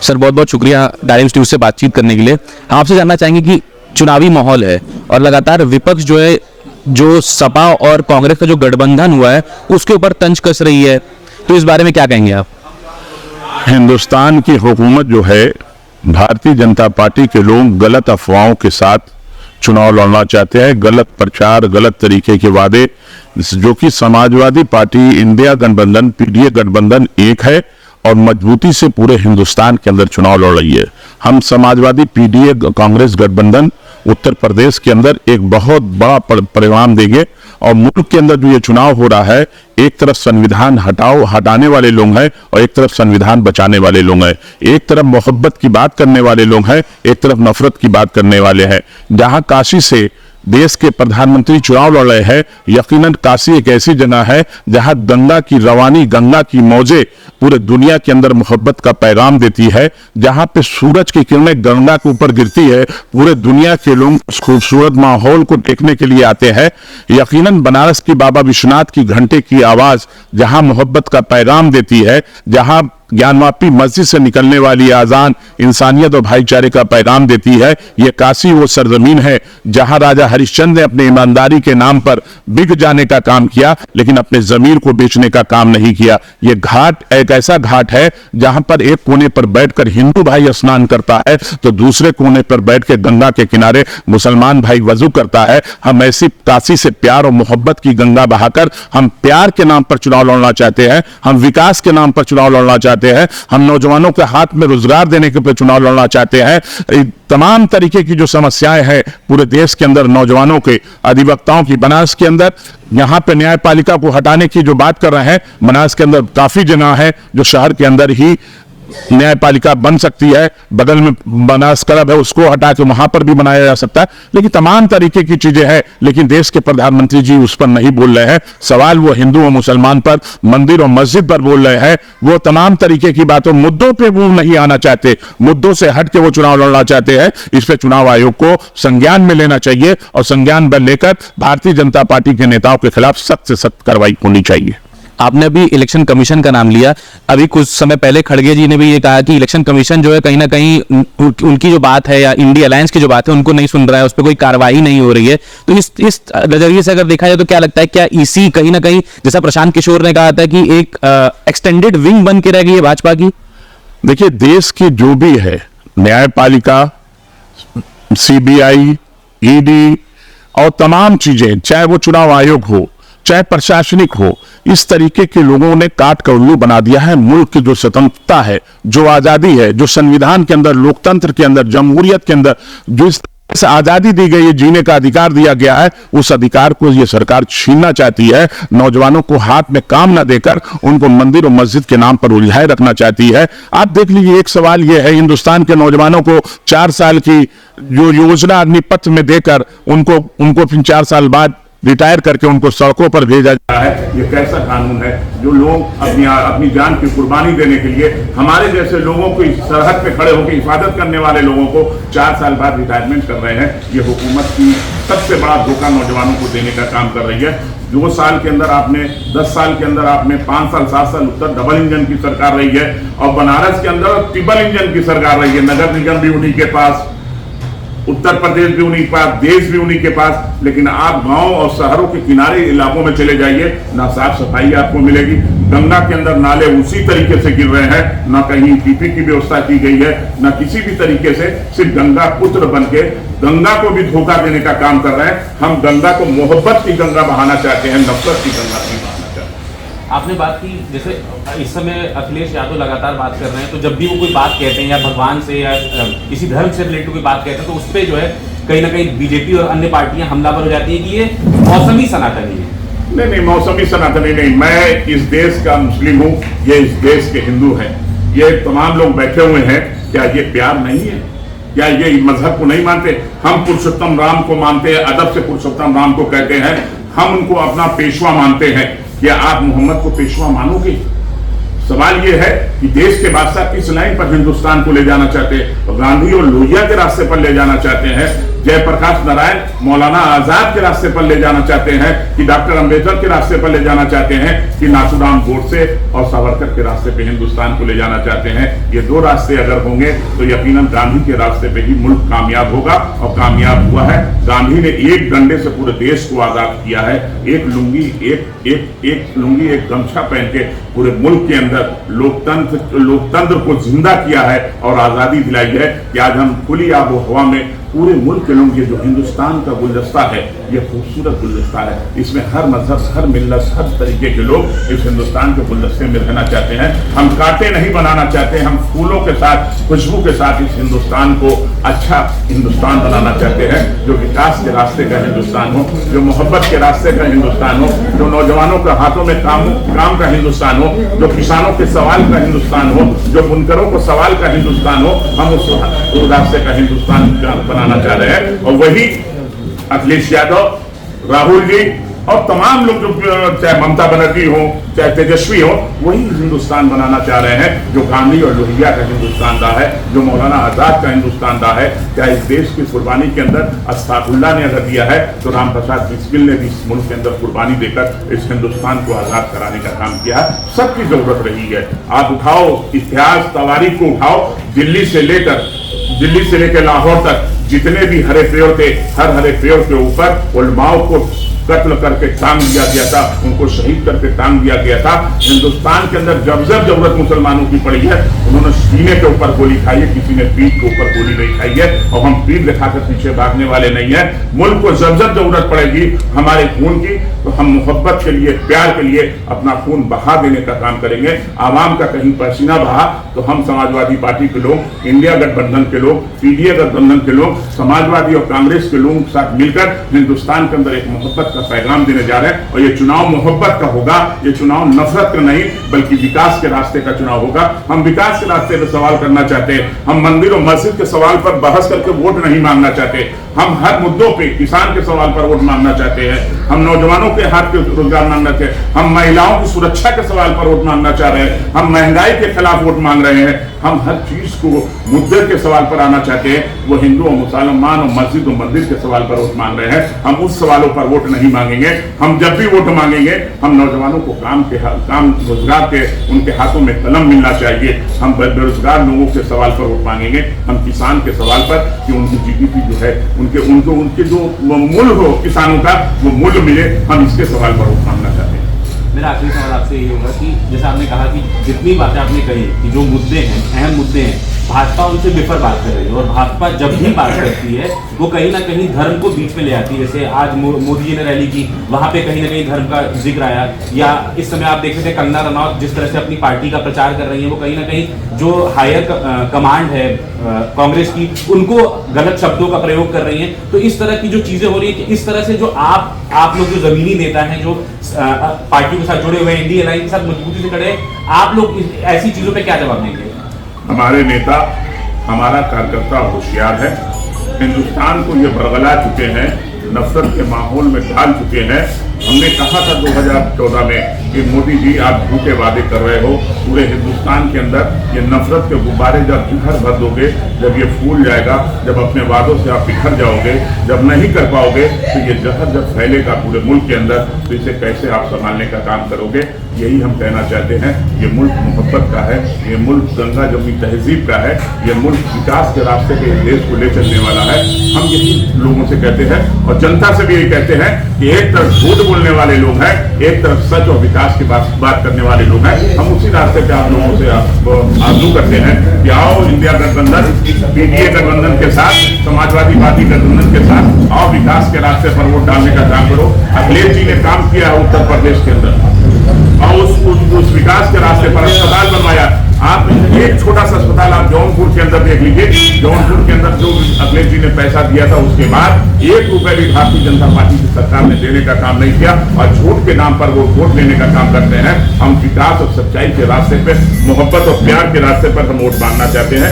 Sir बहुत बहुत शुक्रिया टाइम्स न्यूज़ से बातचीत करने के लिए। हम आपसे जानना चाहेंगे कि चुनावी माहौल है और लगातार विपक्ष जो है, जो सपा और कांग्रेस का जो गठबंधन हुआ है उसके ऊपर तंज कस रही है, तो इस बारे में क्या कहेंगे आप? हिंदुस्तान की हुकूमत जो है, भारतीय जनता पार्टी के लोग गलत अफवाहों के साथ चुनाव लड़ना चाहते हैं। गलत प्रचार, गलत तरीके के वादे, जो कि समाजवादी पार्टी, इंडिया गठबंधन, पीडीए गठबंधन एक है और मजबूती से पूरे हिंदुस्तान के अंदर चुनाव लड़ रही है। हम समाजवादी पीडीए कांग्रेस गठबंधन उत्तर प्रदेश के अंदर एक बहुत बड़ा परिणाम देंगे और मुल्क के अंदर जो ये चुनाव हो रहा है, एक तरफ संविधान हटाने वाले लोग हैं और एक तरफ संविधान बचाने वाले लोग हैं। एक तरफ मोहब्बत की बात करने वाले लोग हैं, एक तरफ नफरत की बात करने वाले हैं। जहां काशी से देश के प्रधानमंत्री चुनाव लड़ रहे हैं, यकीनन काशी एक ऐसी जगह है जहां गंगा की रवानी, गंगा की मौजें पूरे दुनिया के अंदर मोहब्बत का पैगाम देती है। जहां पे सूरज की किरणें गंगा के ऊपर गिरती है, पूरे दुनिया के लोग उस खूबसूरत माहौल को देखने के लिए आते हैं। यकीनन बनारस की बाबा विश्वनाथ की घंटे की आवाज जहां मोहब्बत का पैगाम देती है, जहां ज्ञानवापी मस्जिद से निकलने वाली आजान इंसानियत और भाईचारे का पैगाम देती है। ये काशी वो सरजमीन है जहां राजा हरिश्चंद्र ने अपनी ईमानदारी के नाम पर बिक जाने का काम किया, लेकिन अपने जमीर को बेचने का काम नहीं किया। ये घाट एक ऐसा घाट है जहां पर एक कोने पर बैठकर हिंदू भाई स्नान करता है तो दूसरे कोने पर बैठकर गंगा के किनारे मुसलमान भाई वजू करता है। हम ऐसी काशी से प्यार और मोहब्बत की गंगा बहाकर हम प्यार के नाम पर चुनाव लड़ना चाहते हैं, हम विकास के नाम पर चुनाव लड़ना चाहते हैं, हम नौजवानों के हाथ में रोजगार देने के लिए चुनाव लड़ना चाहते हैं। तमाम तरीके की जो समस्याएं हैं पूरे देश के अंदर, नौजवानों के, अधिवक्ताओं की, बनारस के अंदर यहां पे न्यायपालिका को हटाने की जो बात कर रहे हैं, बनारस के अंदर काफी जगह है जो शहर के अंदर ही न्यायपालिका बन सकती है। बगल में बनारस क्लब है, उसको हटा के वहां पर भी बनाया जा सकता है। लेकिन तमाम तरीके की चीजें हैं, लेकिन देश के प्रधानमंत्री जी उस पर नहीं बोल रहे हैं। सवाल वो हिंदू और मुसलमान पर, मंदिर और मस्जिद पर बोल रहे हैं। वो तमाम तरीके की बातों, मुद्दों पे वो नहीं आना चाहते, मुद्दों से हट के वो चुनाव लड़ना चाहते हैं। इस पे चुनाव आयोग को संज्ञान में लेना चाहिए और संज्ञान में लेकर भारतीय जनता पार्टी के नेताओं के खिलाफ सख्त से सख्त कार्रवाई होनी चाहिए। आपने अभी इलेक्शन कमीशन का नाम लिया, अभी कुछ समय पहले खड़गे जी ने भी ये कहा कि इलेक्शन कमीशन जो है कहीं ना कहीं उनकी जो बात है या इंडिया अलायंस की जो बात है उनको नहीं सुन रहा है, उस पर कोई कार्रवाई नहीं हो रही है। तो इस नजरिए से अगर देखा जाए तो क्या लगता है, क्या ईसी कहीं ना कहीं, जैसा प्रशांत किशोर ने कहा था कि एक एक्सटेंडेड विंग बन के रह गई है भाजपा की? देखिए, देश की जो भी है न्यायपालिका, सीबीआई, ईडी और तमाम चीजें, चाहे वो चुनाव आयोग हो, चाहे प्रशासनिक हो, इस तरीके के लोगों ने काट कर उल्लू बना दिया है। मुल्क की जो स्वतंत्रता है, जो आजादी है, जो संविधान के अंदर, लोकतंत्र के अंदर, जमहूरियत के अंदर जो इस आजादी दी गई है, जीने का अधिकार दिया गया है, उस अधिकार को ये सरकार छीनना चाहती है। नौजवानों को हाथ में काम न देकर उनको मंदिर और मस्जिद के नाम पर उलझाए रखना चाहती है। आप देख लीजिए, एक सवाल ये है, हिंदुस्तान के नौजवानों को 4 साल की जो योजना अग्निपथ में देकर उनको फिर 4 साल बाद रिटायर करके उनको सड़कों पर भेजा जा रहा है। ये कैसा कानून है जो लोग अपनी जान की कुर्बानी देने के लिए, हमारे जैसे लोगों को सरहद पे खड़े होकर हिफाजत करने वाले लोगों को 4 साल बाद रिटायरमेंट कर रहे हैं। ये हुकूमत की सबसे बड़ा धोखा नौजवानों को देने का काम कर रही है। 2 साल के अंदर आपने, 10 साल के अंदर आपने 5 साल 7 साल उत्तर डबल इंजन की सरकार रही है और बनारस के अंदर ट्रिपल इंजन की सरकार रही है। नगर निगम भी उन्हीं के पास, उत्तर प्रदेश भी उन्हीं के पास, देश भी उन्हीं के पास। लेकिन आप गांव और शहरों के किनारे इलाकों में चले जाइए, ना साफ सफाई आपको मिलेगी। गंगा के अंदर नाले उसी तरीके से गिर रहे हैं, ना कहीं टीपी की व्यवस्था की गई है, ना किसी भी तरीके से। सिर्फ गंगा पुत्र बनके गंगा को भी धोखा देने का काम कर रहे हैं। हम गंगा को मोहब्बत की गंगा बहाना चाहते हैं, नफरत की गंगा नहीं बहाना चाहते हैं। आपने बात की, जैसे इस समय अखिलेश यादव लगातार बात कर रहे हैं, तो जब भी वो कोई बात कहते हैं या भगवान से या किसी धर्म से रिलेटेड कोई बात कहते हैं, तो उस पर जो है कहीं ना कहीं बीजेपी और अन्य पार्टियां हमलावर हो जाती है कि ये मौसमी सनातनी है। नहीं, मौसमी सनातनी नहीं। मैं इस देश का मुस्लिम हूँ, ये इस देश के हिंदू हैं, ये तमाम लोग बैठे हुए हैं। क्या ये प्यार नहीं है? क्या ये मजहब को नहीं मानते? हम पुरुषोत्तम राम को मानते हैं, अदब से पुरुषोत्तम राम को कहते हैं। हम उनको अपना पेशवा मानते हैं। क्या आप मोहम्मद को पेशवा मानोगे? सवाल यह है कि देश के बादशाह किस लाइन पर हिंदुस्तान को ले जाना चाहते हैं? गांधी और लोहिया के रास्ते पर ले जाना चाहते हैं। जयप्रकाश नारायण मौलाना आजाद के रास्ते पर ले जाना चाहते हैं, कि डॉक्टर अंबेडकर के रास्ते पर ले जाना चाहते हैं, कि नाथूराम गोडसे और सावरकर के रास्ते पे हिंदुस्तान को ले जाना चाहते हैं। ये दो रास्ते अगर होंगे तो यकीनन गांधी के रास्ते पे ही मुल्क कामयाब होगा, और कामयाब हुआ है। गांधी ने एक डंडे से पूरे देश को आजाद किया है, एक लुंगी एक गमछा पहन के पूरे मुल्क के अंदर लोकतंत्र को जिंदा किया है और आजादी दिलाई है, कि आज हम खुली आबो हवा में पूरे मुल्क के लोग, ये जो हिंदुस्तान का गुलदस्ता है, ये खूबसूरत गुलदस्ता है, इसमें हर मजहब, हर मिल्लत, हर तरीके के लोग इस हिंदुस्तान के गुलदस्ते में रहना चाहते हैं। हम कांटे नहीं बनाना चाहते, हम फूलों के साथ, खुशबू के साथ इस हिंदुस्तान को अच्छा हिंदुस्तान बनाना चाहते हैं, जो विकास के रास्ते का हिंदुस्तान हो, जो मोहब्बत के रास्ते का हिंदुस्तान हो, जो नौजवानों के हाथों में काम का हिंदुस्तान हो, जो किसानों के सवाल का हिंदुस्तान हो, जो बुनकरों को सवाल का हिंदुस्तान हो। हम उस रास्ते का हिंदुस्तान बनाना चाह रहे हैं, और वही अखिलेश यादव, राहुल जी और तमाम लोग जो चाहे ममता बनर्जी हो, चाहे तेजस्वी हो, वही हिंदुस्तान बनाना चाह रहे हैं, जो गांधी और लोहिया का हिंदुस्तान रहा है, जो मौलाना आजाद का हिंदुस्तान रहा है। क्या इस देश की कुर्बानी के अंदर अस्ताफुल्लाह ने अगर दिया है, तो राम प्रसाद बिस्मिल ने भी इस मुल्क के अंदर कुर्बानी देकर इस हिंदुस्तान को आजाद कराने का काम किया है। सबकी जरूरत रही है। आप उठाओ इतिहास, तवारीख को उठाओ, दिल्ली से लेकर लाहौर तक जितने भी हरे पेड़ थे, हर हरे पेड़ के ऊपर उलमाओं को कत्ल करके टांग दिया गया था, उनको शहीद करके टांग दिया गया था। हिंदुस्तान के अंदर जब जरूरत मुसलमानों की पड़ी है, उन्होंने सीने के ऊपर गोली खाई है, किसी ने पीठ के ऊपर गोली नहीं खाई है, और हम पीठ दिखाकर पीछे भागने वाले नहीं है। मुल्क को जब जरूरत पड़ेगी हमारे खून की, तो हम मोहब्बत के लिए, प्यार के लिए अपना खून बहा देने का काम करेंगे। आवाम का कहीं पसीना बहा तो हम समाजवादी पार्टी के लोग, इंडिया गठबंधन के लोग, पीडीए गठबंधन के लोग, समाजवादी और कांग्रेस के लोगों के साथ मिलकर हिंदुस्तान के अंदर एक मोहब्बत का पैगाम देने जा रहे हैं। और ये चुनाव मोहब्बत का होगा, ये चुनाव नफरत का नहीं, बल्कि विकास के रास्ते का चुनाव होगा। हम विकास के रास्ते पर सवाल करना चाहते हैं। हम मंदिर और मस्जिद के सवाल पर बहस करके वोट नहीं मांगना चाहते। हम हर मुद्दों पे किसान के सवाल पर वोट मांगना चाहते हैं। हम नौजवानों के हाथ के रोजगार मांगना चाहते हैं। हम महिलाओं की सुरक्षा के सवाल पर वोट मांगना चाह रहे हैं। हम महंगाई के खिलाफ वोट मांग रहे हैं। हम हर चीज को मुद्दे के सवाल पर आना चाहते हैं। वो हिंदू और मुसलमान और मस्जिद और मंदिर के सवाल पर वोट मांग रहे हैं। हम उस सवालों पर वोट नहीं मांगेंगे। हम जब भी वोट मांगेंगे, हम नौजवानों को काम रोजगार के, उनके हाथों में कलम मिलना चाहिए। हम बेरोजगार लोगों के सवाल पर वोट मांगेंगे। हम किसान के सवाल पर कि उनकी जीडीपी जो है, उनके जो मूल्य हो किसानों का, वो मूल्य मिले, हम इसके सवाल पर वोट मांगना चाहते हैं। मेरा आखिरी सवाल आपसे ये होगा कि जैसे आपने कहा कि जितनी बातें आपने कही कि जो मुद्दे हैं, अहम मुद्दे हैं, भाजपा उनसे बेफर बात कर रही है, और भाजपा जब भी बात करती है वो कहीं ना कहीं धर्म को बीच में ले आती है। जैसे आज मोदी जी ने रैली की, वहां पे कहीं ना कहीं धर्म का जिक्र आया, या इस समय आप देख रहे थे कंगना रनौत जिस तरह से अपनी पार्टी का प्रचार कर रही है, वो कहीं ना कहीं जो हायर कमांड है कांग्रेस की, उनको गलत शब्दों का प्रयोग कर रही है। तो इस तरह की जो चीजें हो रही है, कि इस तरह से जो आप लोग जो जमीनी नेता हैं, जो पार्टियों के साथ जुड़े हुए हैं, इंडिया लाइन के साथ मजबूती से खड़े हैं, आप लोग ऐसी चीजों पर क्या जवाब देंगे? हमारे नेता, हमारा कार्यकर्ता होशियार है। हिंदुस्तान को ये बरगला चुके हैं, नफरत के माहौल में डाल चुके हैं। हमने कहा था 2014 में कि मोदी जी आप झूठे वादे कर रहे हो, पूरे हिंदुस्तान के अंदर ये नफरत के गुब्बारे जब बिखर भर दोगे, जब ये फूल जाएगा, जब अपने वादों से आप बिखर जाओगे, जब नहीं कर पाओगे, तो ये जहर जब फैलेगा पूरे मुल्क के अंदर, तो इसे कैसे आप संभालने का काम करोगे? यही हम कहना चाहते हैं। ये मुल्क मोहब्बत का है, ये मुल्क गंगा जमुनी तहजीब का है, ये मुल्क विकास के रास्ते पे देश को ले चलने वाला है। हम यही लोगों से कहते हैं और जनता से भी यही कहते हैं कि एक तरफ झूठ बोलने वाले लोग हैं, एक तरफ सच और विकास की बात करने वाले लोग हैं। हम उसी रास्ते पे आप लोगों से आरज़ू करते हैं कि आओ इंडिया गठबंधन, पीडीए गठबंधन के साथ, समाजवादी पार्टी गठबंधन के साथ आओ, विकास के रास्ते पर वोट डालने का काम करो। अखिलेश जी ने काम किया है उत्तर प्रदेश के अंदर, और उस विकास के रास्ते पर अस्पताल बनवाया। आप एक छोटा सा अस्पताल आप जौनपुर के अंदर देख लीजिए। जौनपुर के अंदर जो अखिलेश जी ने पैसा दिया था, उसके बाद 1 रुपए भी भारतीय जनता पार्टी की सरकार ने देने का काम नहीं किया, और झूठ के नाम पर वो वोट लेने का काम करते हैं। हम विकास और सच्चाई के रास्ते पे, मोहब्बत और प्यार के रास्ते पर हम वोट मांगना चाहते हैं।